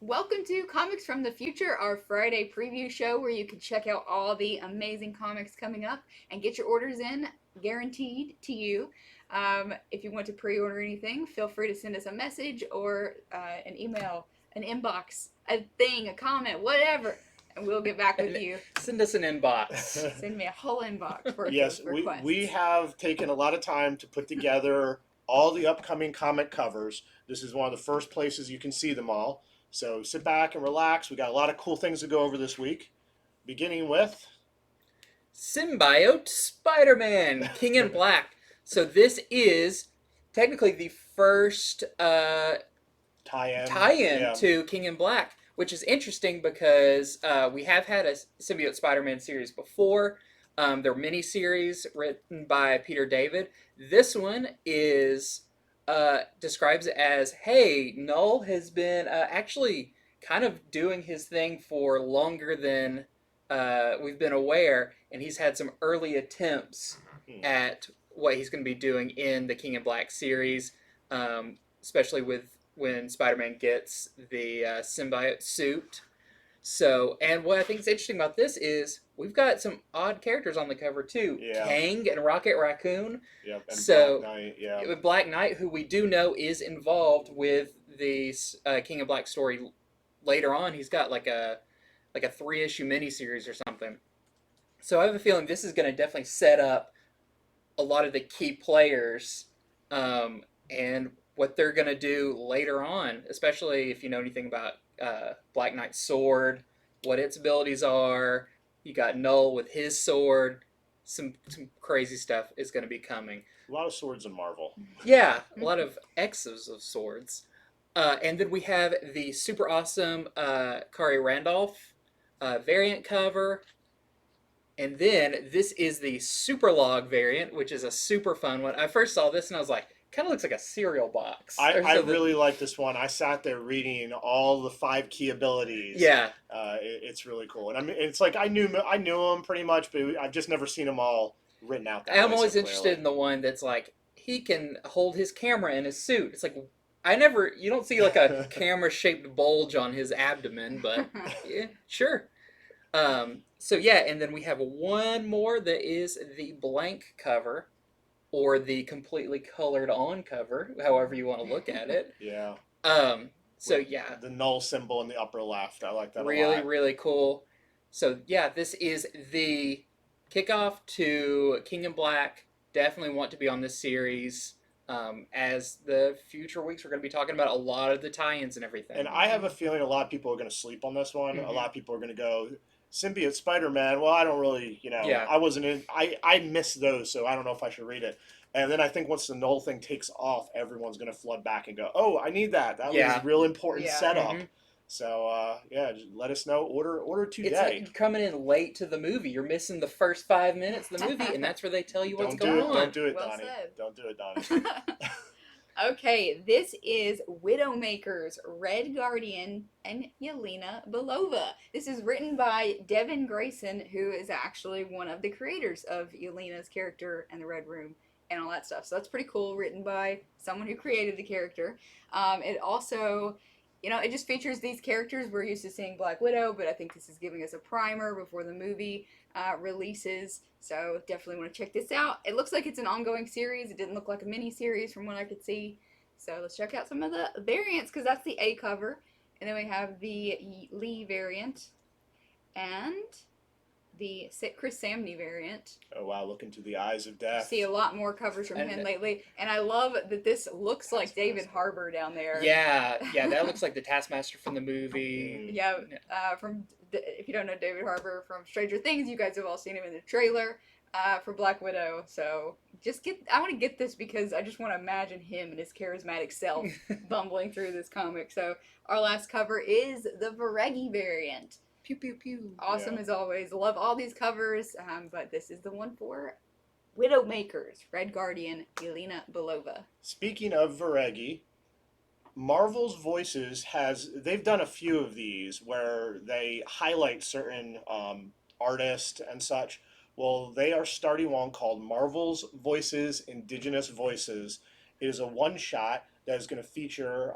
Welcome to Comics from the Future, our Friday preview show where you can check out all the amazing comics coming up and get your orders in guaranteed to you. If you want to pre order anything, feel free to send us a message or an email, an inbox, a thing, a comment, whatever, and we'll get back with you. Send us an inbox. Send me a whole inbox for Yes, those requests. we have taken a lot of time to put together all the upcoming comic covers. This is one of the first places you can see them all. So sit back and relax. We got a lot of cool things to go over this week. Beginning with Symbiote Spider-Man, King in Black. So this is technically the first tie-in to King in Black, which is interesting because we have had a Symbiote Spider-Man series before. They're miniseries written by Peter David. This one is describes it as, hey, Null has been actually kind of doing his thing for longer than we've been aware, and he's had some early attempts at what he's going to be doing in the King in Black series, especially with when Spider-Man gets the symbiote suit. So, and what I think is interesting about this is we've got some odd characters on the cover too. Yeah. Kang and Rocket Raccoon. Yep, and So, Black Knight, yeah. With Black Knight, who we do know is involved with the King of Black story later on. He's got like a 3-issue miniseries or something. So I have a feeling this is going to definitely set up a lot of the key players and what they're going to do later on, especially if you know anything about Black Knight's sword, what its abilities are. You got Null with his sword. Some crazy stuff is going to be coming. A lot of swords in Marvel. Yeah, a lot of X's of swords. And then we have the super awesome Kari Randolph variant cover. And then this is the Super Log variant, which is a super fun one. I first saw this and I was like, kind of looks like a cereal box. I really like this one. I sat there reading all the 5 key abilities. Yeah. It's really cool. And I mean, it's like I knew them pretty much, but I've just never seen them all written out that way. I'm always interested in the one that's like, he can hold his camera in his suit. It's like, you don't see like a camera-shaped bulge on his abdomen, but yeah, sure. So yeah, and then we have one more that is the blank cover, or the completely colored on cover, however you want to look at it. Yeah. So yeah. The null symbol in the upper left. I like that a lot. Really, really cool. So yeah, this is the kickoff to King in Black. Definitely want to be on this series. As the future weeks, we're going to be talking about a lot of the tie-ins and everything. And I have a feeling a lot of people are going to sleep on this one. Mm-hmm. A lot of people are going to go, Symbiote Spider-Man, well, I don't really, Yeah. I wasn't in, I missed those, so I don't know if I should read it. And then I think once the null thing takes off, everyone's going to flood back and go, oh, I need that. That was a real important setup. Mm-hmm. So, just let us know. Order today. It's coming in late to the movie. You're missing the first 5 minutes of the movie, and that's where they tell you what's going on. Don't do it, Well Donnie. said. Don't do it, Donnie. Okay, this is Widowmaker's Red Guardian and Yelena Belova. This is written by Devin Grayson, who is actually one of the creators of Yelena's character and the Red Room and all that stuff. So that's pretty cool, written by someone who created the character. It also, it just features these characters. We're used to seeing Black Widow, but I think this is giving us a primer before the movie releases. So definitely want to check this out. It looks like it's an ongoing series. It didn't look like a mini series from what I could see. So let's check out some of the variants, because that's the A cover. And then we have the Lee variant and the Chris Samney variant. Oh, wow. Look into the eyes of death. See a lot more covers from him lately. And I love that this looks like David Harbour down there. Yeah, that looks like the Taskmaster from the movie. Yeah, if you don't know David Harbour from Stranger Things, you guys have all seen him in the trailer for Black Widow. So I want to get this because I just want to imagine him and his charismatic self bumbling through this comic. So our last cover is the Varegi variant. Pew, pew, pew. Awesome as always. Love all these covers, but this is the one for Widowmakers, Red Guardian, Yelena Belova. Speaking of Varegi, Marvel's Voices they've done a few of these where they highlight certain artists and such. Well, they are starting one called Marvel's Voices, Indigenous Voices. It is a one-shot. that is going to feature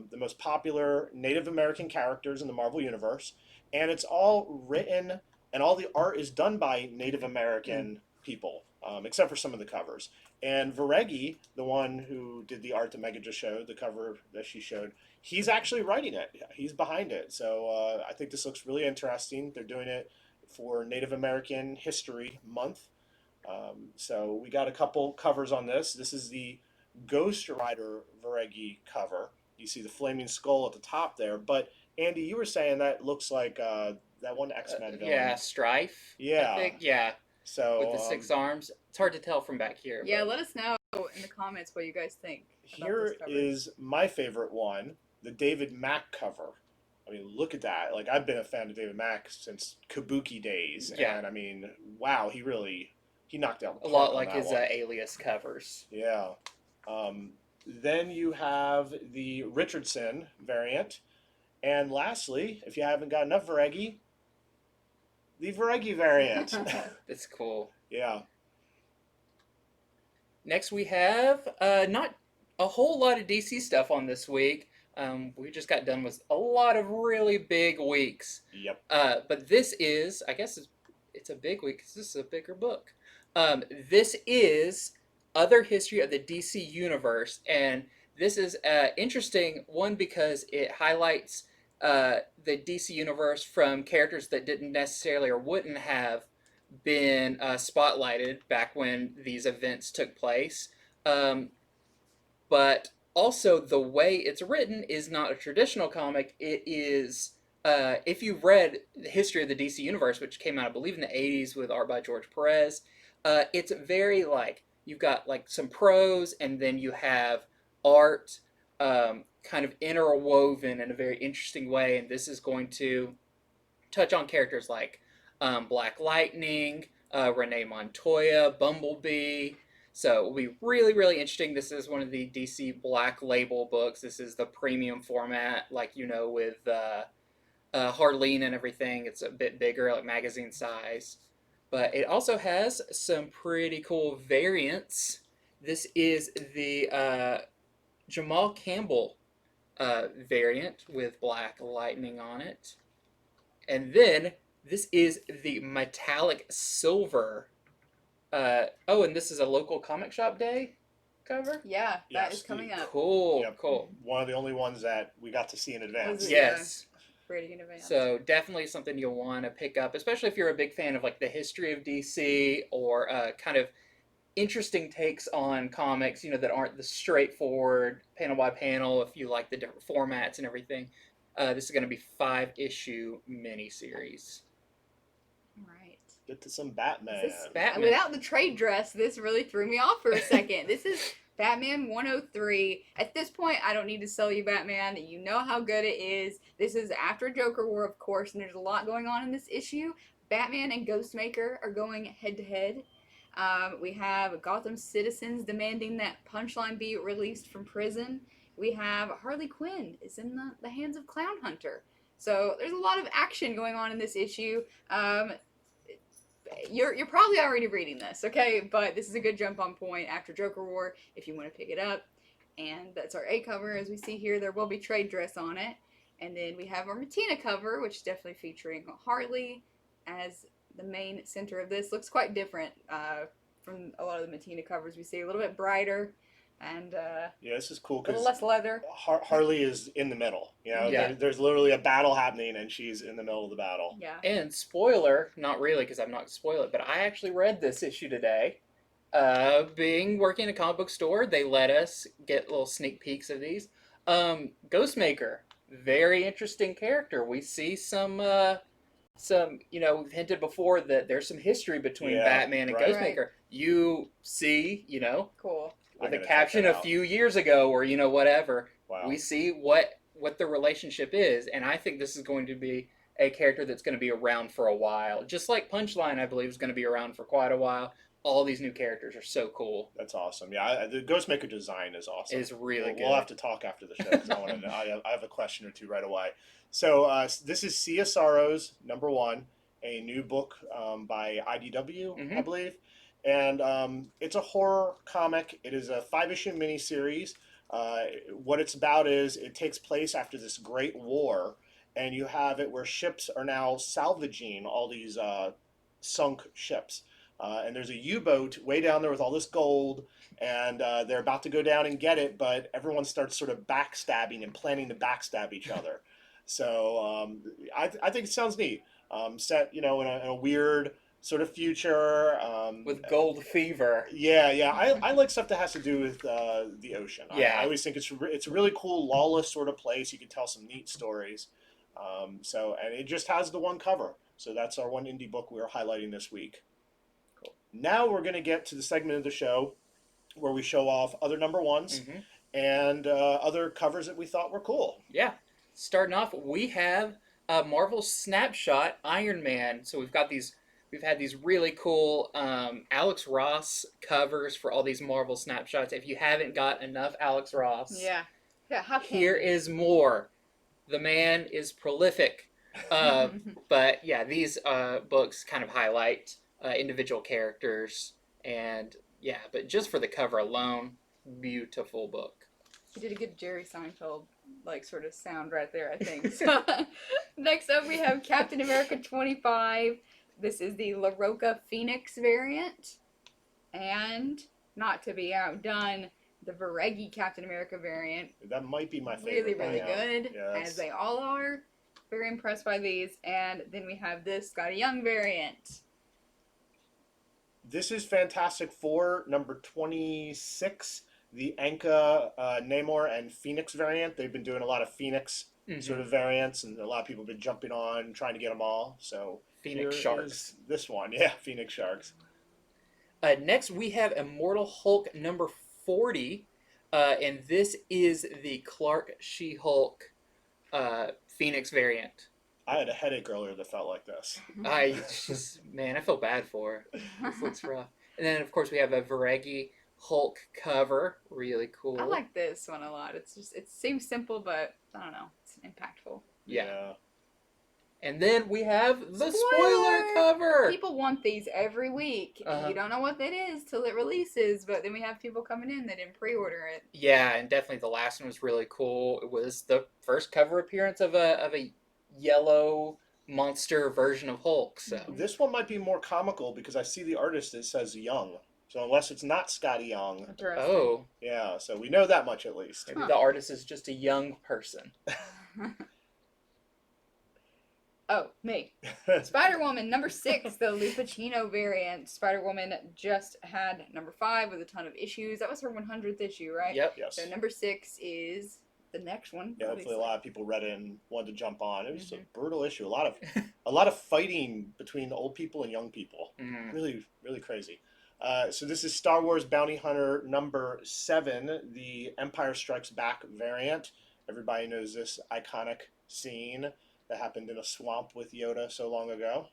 the most popular Native American characters in the Marvel Universe. And it's all written, and all the art is done by Native American people, except for some of the covers. And Varegi, the one who did the art that Megan just showed, the cover that she showed, he's actually writing it. He's behind it. So I think this looks really interesting. They're doing it for Native American History Month. So we got a couple covers on this. This is the Ghost Rider Varegi cover. You see the flaming skull at the top there. But Andy, you were saying that looks like that one X-Men villain. Yeah, Strife. Yeah. I think, yeah. So With the 6 arms. It's hard to tell from back here. Yeah, but... let us know in the comments what you guys think. Here is my favorite one, the David Mack cover. I mean, look at that. Like, I've been a fan of David Mack since Kabuki days. Yeah. And I mean, wow, he knocked out the a park lot on like that his one. Alias covers. Yeah. Then you have the Richardson variant. And lastly, if you haven't got enough Varegi, the Varegi variant. That's cool. Yeah. Next we have not a whole lot of DC stuff on this week. We just got done with a lot of really big weeks. Yep. But this is, I guess it's a big week because this is a bigger book. This is Other History of the DC Universe. And this is interesting, one, because it highlights the DC Universe from characters that didn't necessarily or wouldn't have been spotlighted back when these events took place. But also the way it's written is not a traditional comic. It is, if you've read the history of the DC Universe, which came out, I believe, in the 80s with art by George Perez, it's very like, you've got like some prose and then you have art kind of interwoven in a very interesting way. And this is going to touch on characters like Black Lightning, Renee Montoya, Bumblebee. So it will be really, really interesting. This is one of the DC Black Label books. This is the premium format, like, you know, with Harleen and everything. It's a bit bigger, like magazine size. But it also has some pretty cool variants. This is the Jamal Campbell variant with Black Lightning on it. And then this is the metallic silver. And this is a local comic shop day cover? Yeah, that Yes, is coming up. Cool, Yep. cool. One of the only ones that we got to see in advance. Yeah. Yes. Pretty in advance. So definitely something you'll want to pick up, especially if you're a big fan of like the history of DC or kind of interesting takes on comics, you know, that aren't the straightforward panel by panel. If you like the different formats and everything, this is going to be 5-issue miniseries. Right. Get to some Batman. Batman. Without the trade dress, this really threw me off for a second. This is Batman 103. At this point, I don't need to sell you Batman. You know how good it is. This is after Joker War, of course, and there's a lot going on in this issue. Batman and Ghostmaker are going head to head. We have Gotham citizens demanding that Punchline be released from prison. We have Harley Quinn is in the hands of Clown Hunter. So there's a lot of action going on in this issue. You're probably already reading this, okay? But this is a good jump on point after Joker War if you want to pick it up. And that's our A cover. As we see here, there will be trade dress on it. And then we have our Matina cover, which is definitely featuring Harley as the main center of this. Looks quite different from a lot of the Matina covers we see. A little bit brighter and Yeah, this is cool a little because less leather. Harley is in the middle. You know, Yeah. there's literally a battle happening, and she's in the middle of the battle. Yeah. And spoiler, not really because I'm not going to spoil it, but I actually read this issue today. Being working in a comic book store, they let us get little sneak peeks of these. Ghostmaker, very interesting character. We see some, you know, we've hinted before that there's some history between Yeah, Batman and right. Ghostmaker. You see, you know, Cool. with I'm a gonna check caption that a out. few years ago or, you know, whatever. Wow. We see what the relationship is, and I think this is going to be a character that's going to be around for a while. Just like Punchline, I believe, is going to be around for quite a while. All these new characters are so cool. That's awesome. Yeah, the Ghostmaker design is awesome. It's really good. We'll have to talk after the show because I want to know. I have a question or two right away. So this is CSRO's #1, a new book by IDW, I believe. And it's a horror comic. It is a 5-issue miniseries What it's about is it takes place after this great war, and you have it where ships are now salvaging all these sunk ships. And there's a U-boat way down there with all this gold, and they're about to go down and get it, but everyone starts sort of backstabbing and planning to backstab each other. So I think it sounds neat. Set, in a weird sort of future. With gold fever. Yeah. I like stuff that has to do with the ocean. Yeah. I always think it's a really cool, lawless sort of place. You can tell some neat stories. And it just has the one cover. So that's our one indie book we are highlighting this week. Cool. Now we're going to get to the segment of the show where we show off other number ones and other covers that we thought were cool. Yeah. Starting off, we have Marvel Snapshot Iron Man. So we've had these really cool Alex Ross covers for all these Marvel Snapshots. If you haven't got enough Alex Ross, how can here is more. The man is prolific. But yeah, these books kind of highlight individual characters, and but just for the cover alone, beautiful book. You did a good Jerry Seinfeld sort of sound right there, I think. So, next up we have Captain America 25. This is the La Roca Phoenix variant, and not to be outdone, the Varegi Captain America variant. That might be my favorite. Really good, yeah, as they all are. Very impressed by these. And then we have this Scotty Young variant. This is Fantastic Four number 26, the Anka, Namor, and Phoenix variant. They've been doing a lot of Phoenix sort of variants, and a lot of people have been jumping on, trying to get them all. So Phoenix Sharks. This one, Phoenix Sharks. Next, we have Immortal Hulk number 40, and this is the Clark She-Hulk Phoenix variant. I had a headache earlier that felt like this. I feel bad for her. This looks rough. And then, of course, we have a Varegi Hulk cover. Really cool. I like this one a lot. It seems simple, but I don't know. It's impactful. Yeah. And then we have the spoiler cover. People want these every week. You don't know what that is till it releases, but then we have people coming in that didn't pre-order it. Yeah, and definitely the last one was really cool. It was the first cover appearance of a yellow monster version of Hulk. So this one might be more comical because I see the artist that says Young. So unless it's not Scotty Young. Oh. Yeah, so we know that much at least. Maybe the artist is just a young person. Oh, me. Spider-Woman number 6, the Lou Pacino variant. Spider-Woman just had number 5 with a ton of issues. That was her 100th issue, right? Yep. Yes. So number 6 is the next one. Yeah, hopefully a lot of people read it and wanted to jump on. It was a brutal issue. A lot of fighting between old people and young people. Really, really crazy. So this is Star Wars Bounty Hunter number 7, the Empire Strikes Back variant. Everybody knows this iconic scene that happened in a swamp with Yoda so long ago.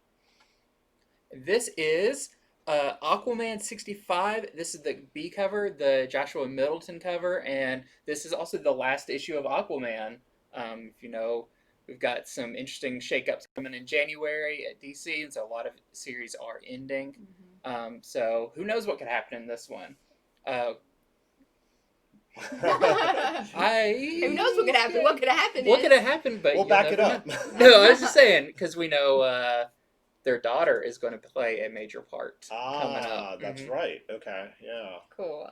This is Aquaman 65. This is the B cover, the Joshua Middleton cover, and this is also the last issue of Aquaman. If you know, we've got some interesting shakeups coming in January at DC, and so a lot of series are ending. So who knows what could happen in this one? Who knows what could happen? What could have happened? What could have happened? But we'll back it up. No, I was just saying because we know their daughter is going to play a major part coming up. That's right. Okay, yeah. Cool.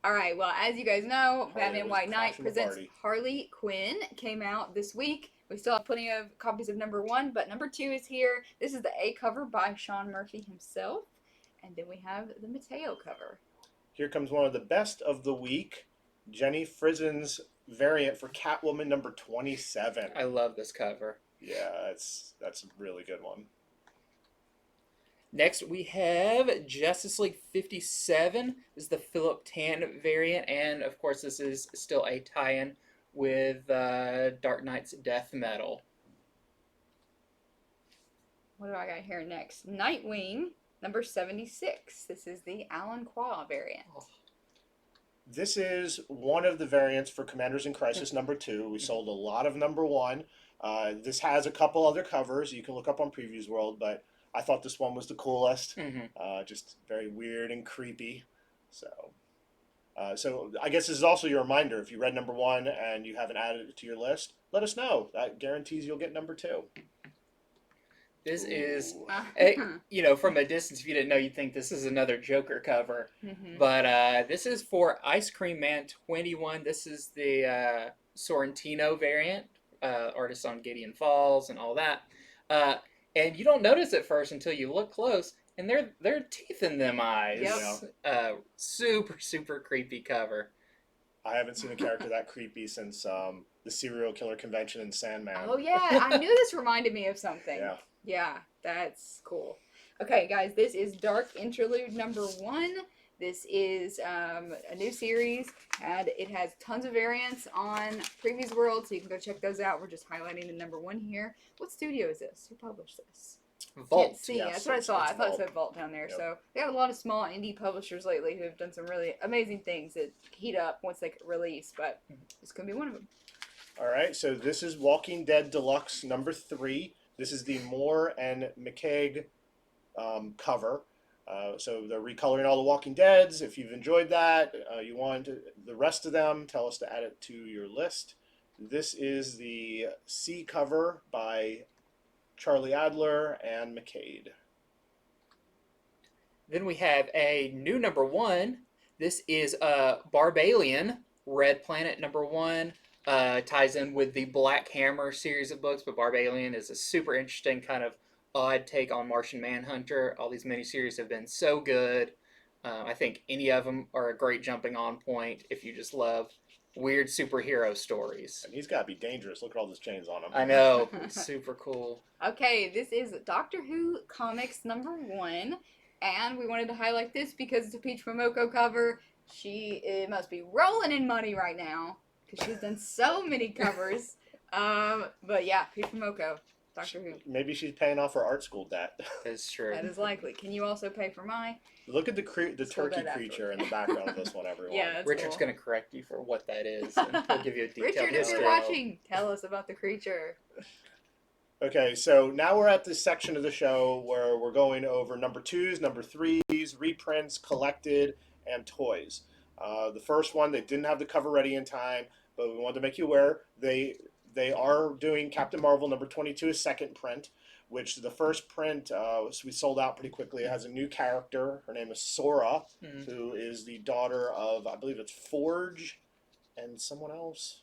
All right. Well, as you guys know, Batman White Knight presents Harley Quinn. Came out this week. We still have plenty of copies of number 1, but number 2 is here. This is the A cover by Sean Murphy himself, and then we have the Mateo cover. Here comes one of the best of the week. Jenny Frizen's variant for Catwoman number 27. I love this cover. Yeah, that's a really good one. Next, we have Justice League 57. This is the Philip Tan variant, and of course, this is still a tie-in with Dark Knight's Death Metal. What do I got here next? Nightwing number 76. This is the Alan Quah variant. This is one of the variants for Commanders in Crisis number 2. We sold a lot of number 1. This has a couple other covers you can look up on Previews World, but I thought this one was the coolest. Just very weird and creepy. So So I guess this is also your reminder. If you read number 1 and you haven't added it to your list, let us know. That guarantees you'll get number 2. This is, Ooh. you know, from a distance, if you didn't know, you'd think this is another Joker cover. Mhm. But this is for Ice Cream Man 21. This is the Sorrentino variant, artist on Gideon Falls and all that. Uh, and you don't notice at first until you look close, and they're teeth in them eyes. Yep. Super, super creepy cover. I haven't seen a character that creepy since the serial killer convention in Sandman. Oh yeah, I knew this reminded me of something. Yeah. Yeah, that's cool. Okay, guys, this is Dark Interlude number 1. This is a new series, and it has tons of variants on previous worlds, so you can go check those out. We're just highlighting the number 1 here. What studio is this? Who published this? Vault. Can't see. Yes, That's what I saw. I thought it Vault. said Vault down there. Yep. So they have a lot of small indie publishers lately who have done some really amazing things that heat up once they release. But this could be one of them. All right, so this is Walking Dead Deluxe number 3. This is the Moore and McCaig cover. So they're recoloring all the Walking Deads. If you've enjoyed that, you want the rest of them, tell us to add it to your list. This is the C cover by Charlie Adler and McCade. Then we have a new number 1. This is Barbalian Red Planet number 1. Ties in with the Black Hammer series of books, but Barbalian is a super interesting kind of odd take on Martian Manhunter. All these miniseries have been so good. I think any of them are a great jumping on point if you just love weird superhero stories. And he's got to be dangerous. Look at all those chains on him. I know. It's super cool. Okay, this is Doctor Who Comics number 1. And we wanted to highlight this because it's a Peach Momoko cover. She must be rolling in money right now because she's done so many covers. But yeah, Peach Momoko, Doctor Who. Maybe she's paying off her art school debt. That's true. That is likely. Can you also pay for my? Look at the School turkey debt creature in the background of this one, everyone. Yeah, that's Richard's cool. going to correct you for what that is, and he'll give you a detailed Richard, if history. you're watching, tell us about the creature. Okay, so now we're at this section of the show where we're going over number 2s, number 3s, reprints, collected, and toys. The first one, they didn't have the cover ready in time, but we wanted to make you aware they are doing Captain Marvel number 22, a second print, which the first print we sold out pretty quickly. It has a new character. Her name is Sora, who is the daughter of, I believe it's Forge and someone else.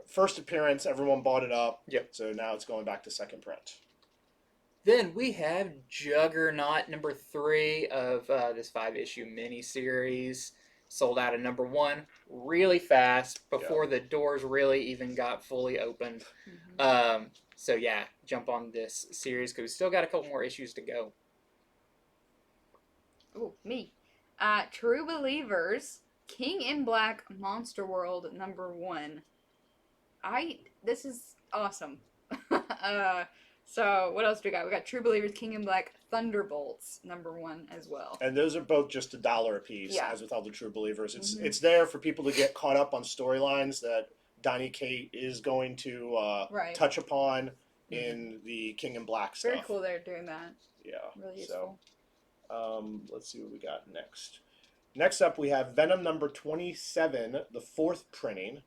First appearance, everyone bought it up. Yep. So now it's going back to second print. Then we have Juggernaut number 3 of this 5-issue miniseries. Sold out at number 1 really fast before the doors really even got fully opened. So yeah, jump on this series because we still got a couple more issues to go. Oh, me. True Believers, King in Black, Monster World number 1. This is awesome. So what else do we got? We got True Believers, King in Black, Thunderbolts number 1 as well. And those are both just $1 a piece, Yeah. as with all the True Believers. It's there for people to get caught up on storylines that Donny Kate is going to touch upon in the King in Black stuff. Very cool they're doing that. Yeah. Really useful. So, let's see what we got next. Next up, we have Venom number 27, the 4th printing.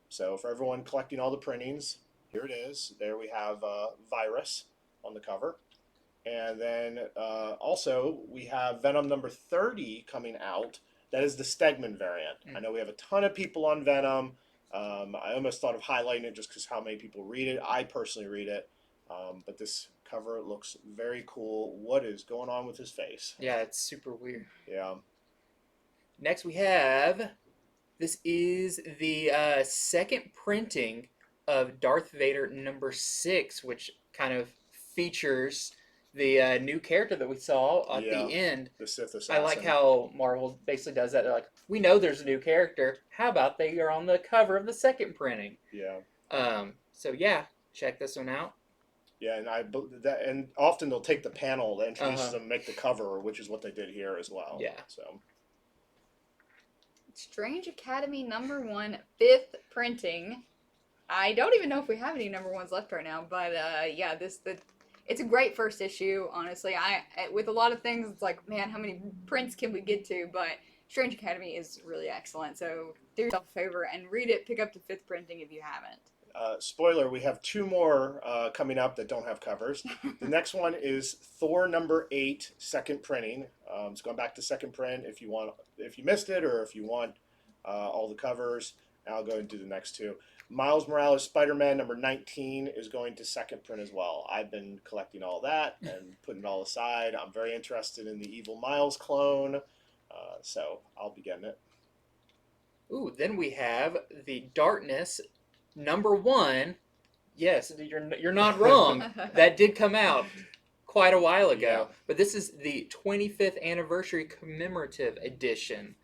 So for everyone collecting all the printings, here it is. There we have Virus on the cover. And then also we have Venom number 30 coming out. That is the Stegman variant. I know we have a ton of people on Venom. I almost thought of highlighting it just because how many people read it. I personally read it. But this cover looks very cool. What is going on with his face? Yeah, it's super weird. Yeah. Next we have, this is the second printing of Darth Vader number 6, which kind of features the new character that we saw at the end. The Sith Assassin. I like how Marvel basically does that. They're like, we know there's a new character. How about they are on the cover of the second printing? Yeah. So yeah, check this one out. Yeah, and often they'll take the panel that introduces them, and make the cover, which is what they did here as well. Yeah. So. Strange Academy number 1, 5th printing. I don't even know if we have any number 1s left right now, but yeah, it's it's a great first issue, honestly. With a lot of things, it's like, man, how many prints can we get to? But Strange Academy is really excellent. So do yourself a favor and read it. Pick up the 5th printing if you haven't. Spoiler, we have 2 more coming up that don't have covers. The next one is Thor number 8, second printing. It's going back to second print if you missed it, or if you want all the covers. I'll go and do the next 2. Miles Morales Spider-Man number 19 is going to second print as well. I've been collecting all that and putting it all aside. I'm very interested in the Evil Miles clone, so I'll be getting it. Ooh, then we have the Darkness number 1. Yes, you're not wrong. That did come out quite a while ago. Yeah. But this is the 25th anniversary commemorative edition.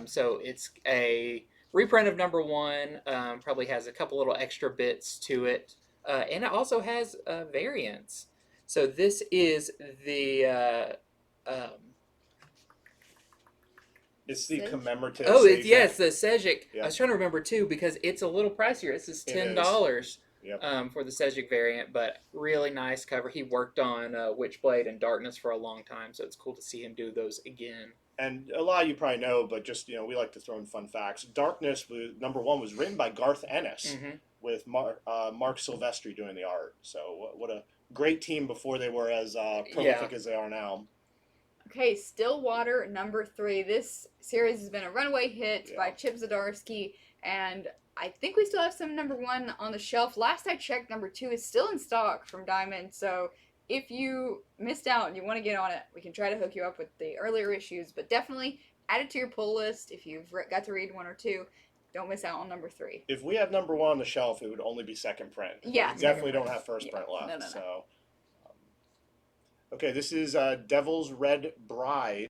So it's a reprint of number 1. Probably has a couple little extra bits to it. And it also has variants. So this is the... It's the Sej? commemorative. Yes, the Sejic. Yeah. I was trying to remember too because it's a little pricier. This is $10 Yep. for the Sejic variant, but really nice cover. He worked on Witchblade and Darkness for a long time, so it's cool to see him do those again. And a lot of you probably know, but just we like to throw in fun facts. Darkness number 1 was written by Garth Ennis with Mark Silvestri doing the art. So what a great team before they were as prolific as they are now. Okay, Stillwater number 3. This series has been a runaway hit by Chip Zdarsky, and I think we still have some number 1 on the shelf. Last I checked, number 2 is still in stock from Diamond, so if you missed out and you want to get on it, we can try to hook you up with the earlier issues, but definitely add it to your pull list if you've got to read 1 or 2. Don't miss out on number 3. If we have number 1 on the shelf, it would only be second print. Yeah. We definitely don't have first print left. No. So, okay, this is Devil's Red Bride,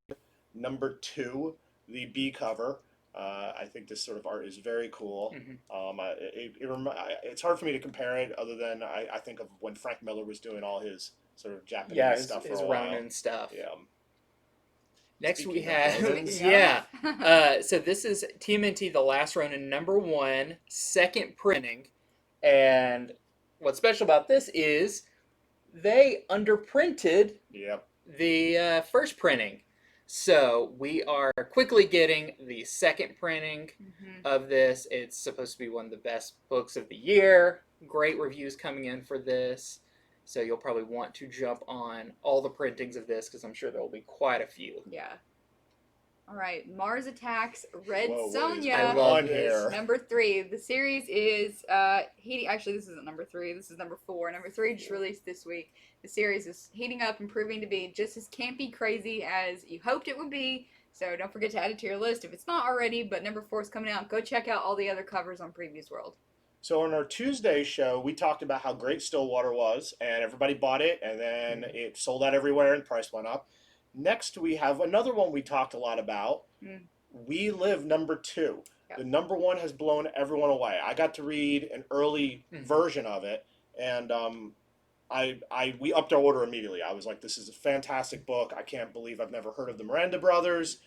number 2, the B cover. I think this sort of art is very cool. It's hard for me to compare it, other than I think of when Frank Miller was doing all his sort of Japanese stuff for his a while. Ronin stuff. Yeah. Next we Speaking of have Ronins. so this is TMNT The Last Ronin number 1, second printing, and what's special about this is they underprinted the first printing. So we are quickly getting the second printing of this. It's supposed to be one of the best books of the year. Great reviews coming in for this. So you'll probably want to jump on all the printings of this because I'm sure there will be quite a few. Yeah. All right, Mars Attacks Red Whoa, Sonja. I love this. Number 3. The series is heating. Actually, this isn't number 3. This is number 4. Number 3 just released this week. The series is heating up and proving to be just as campy crazy as you hoped it would be. So don't forget to add it to your list if it's not already. But number 4 is coming out. Go check out all the other covers on Previews World. So on our Tuesday show, we talked about how great Stillwater was, and everybody bought it, and then it sold out everywhere, and the price went up. Next, we have another one we talked a lot about. We Live number 2. Yep. The number 1 has blown everyone away. I got to read an early version of it, and we upped our order immediately. I was like, this is a fantastic book. I can't believe I've never heard of the Miranda brothers.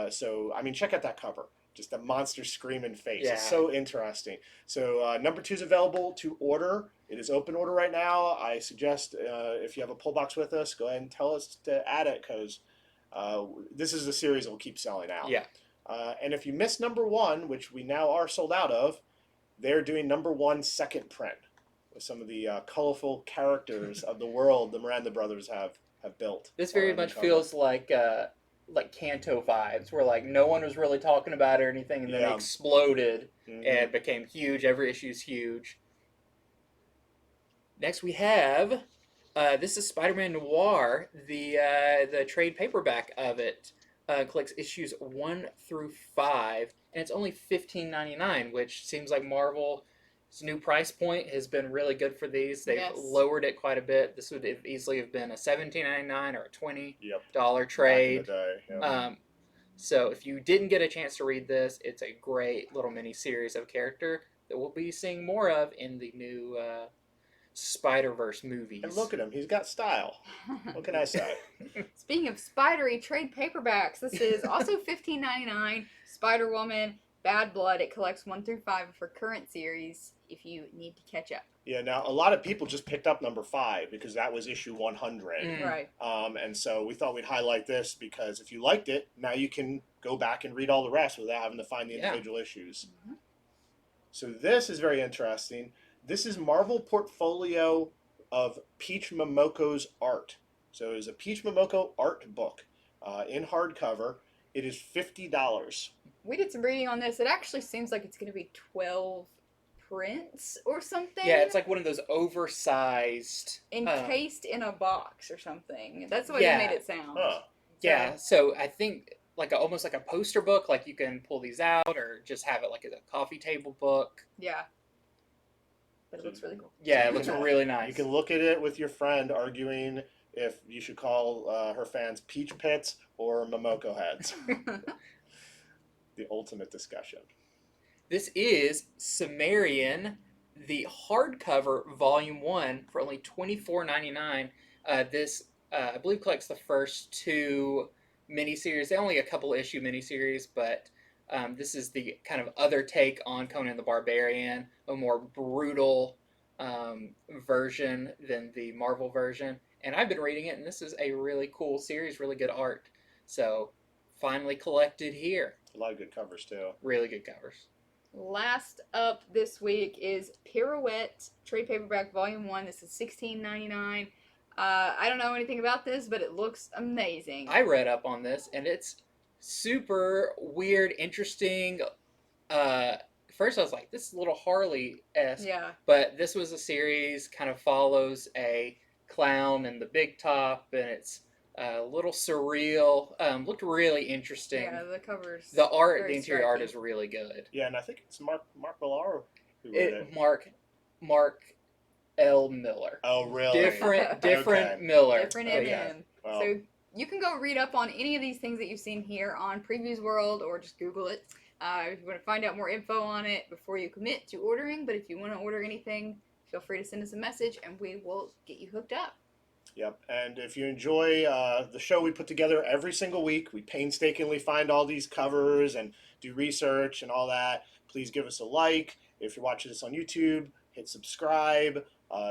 So, I mean, check out that cover. Just a monster screaming face. Yeah. It's so interesting. So number 2 is available to order. It is open order right now. I suggest if you have a pull box with us, go ahead and tell us to add it, because this is a series that will keep selling out. Yeah. And if you missed number 1, which we now are sold out of, they're doing number 1 second print with some of the colorful characters of the world the Miranda brothers have built. This very much feels like Kanto vibes, where like no one was really talking about it or anything, and then it exploded and became huge. Every issue's huge. Next we have this is Spider-Man Noir, the trade paperback of it. Collects issues 1 through 5, and it's only $15.99, which seems like Marvel's new price point has been really good for these. They've lowered it quite a bit. This would easily have been a $17.99 or a $20 trade. Back in the day, So if you didn't get a chance to read this, it's a great little mini series of character that we'll be seeing more of in the new Spider-Verse movies. And look at him. He's got style. What can I say? Speaking of spidery trade paperbacks, this is also $15.99. Spider-Woman. Bad Blood. It collects 1 through 5 for current series if you need to catch up. Yeah, now a lot of people just picked up number 5 because that was issue 100. Mm. Right. And so we thought we'd highlight this because if you liked it, now you can go back and read all the rest without having to find the individual issues. Mhm. So this is very interesting. This is Marvel portfolio of Peach Momoko's art. So it is a Peach Momoko art book in hardcover. It is $50. We did some reading on this. It actually seems like it's going to be 12 prints or something. Yeah, it's like one of those oversized. Encased in a box or something. That's the way Yeah. they made it sound. Huh. Yeah, so I think like almost like a poster book. Like you can pull these out or just have it like as a coffee table book. Yeah. But it looks really cool. Yeah, it looks really nice. You can look at it with your friend arguing if you should call her fans Peach Pits or Momoko heads. The ultimate discussion. This is Sumerian, the hardcover volume 1 for only $24.99. This I believe collects the first 2 miniseries. They only a couple issue miniseries, but this is the kind of other take on Conan the Barbarian, a more brutal version than the Marvel version. And I've been reading it, and this is a really cool series, really good art. So finally collected here. A lot of good covers too. Really good covers. Last up this week is Pirouette trade paperback volume 1. This is $16.99. I don't know anything about this, but it looks amazing. I read up on this, and it's super weird, interesting. First, I was like, this is a little Harley-esque. Yeah. But this was a series, kind of follows a clown and the big top, and it's a little surreal. Looked really interesting. Yeah, the covers. The art, very the interior art striking. is really good. Yeah, and I think it's Mark Millar who wrote it. Mark L. Miller. Oh, really? Different Okay. Miller. Different Oh, M. yeah. Well, So you can go read up on any of these things that you've seen here on Previews World or just Google it if you want to find out more info on it before you commit to ordering. But if you want to order anything, feel free to send us a message and we will get you hooked up. Yep. And if you enjoy the show we put together every single week, we painstakingly find all these covers and do research and all that. Please give us a like. If you're watching this on YouTube, hit subscribe.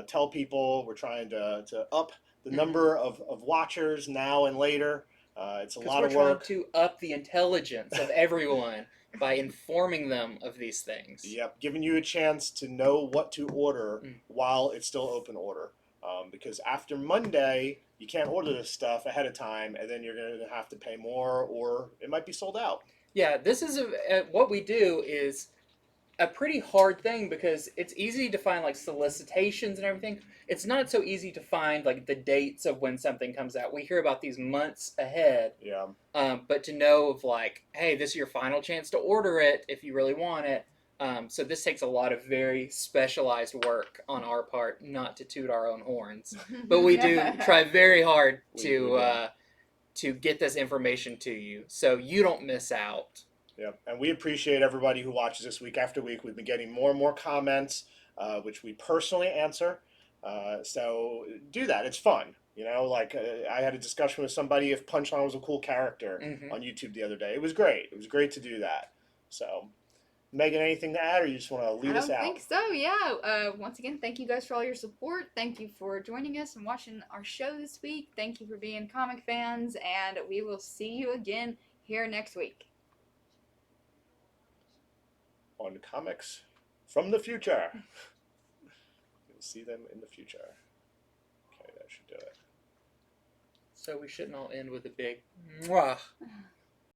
Tell people we're trying to up the number of watchers now and later. It's a lot of work. We're trying to up the intelligence of everyone by informing them of these things. Yep, giving you a chance to know what to order while it's still open order. Because after Monday, you can't order this stuff ahead of time, and then you're going to have to pay more, or it might be sold out. Yeah, this is what we do is a pretty hard thing because it's easy to find like solicitations and everything. It's not so easy to find like the dates of when something comes out. We hear about these months ahead. Yeah. But to know of like, hey, this is your final chance to order it if you really want it. So this takes a lot of very specialized work on our part, not to toot our own horns, but we do try very hard to get this information to you so you don't miss out. Yeah, and we appreciate everybody who watches this week after week. We've been getting more and more comments, which we personally answer. So do that. It's fun. You know, like I had a discussion with somebody if Punchline was a cool character on YouTube the other day. It was great. It was great to do that. So, Megan, anything to add, or you just want to lead us out? I don't think so, yeah. Once again, thank you guys for all your support. Thank you for joining us and watching our show this week. Thank you for being comic fans, and we will see you again here next week. On comics from the future. You'll see them in the future. Okay, that should do it. So we shouldn't all end with a big mwah.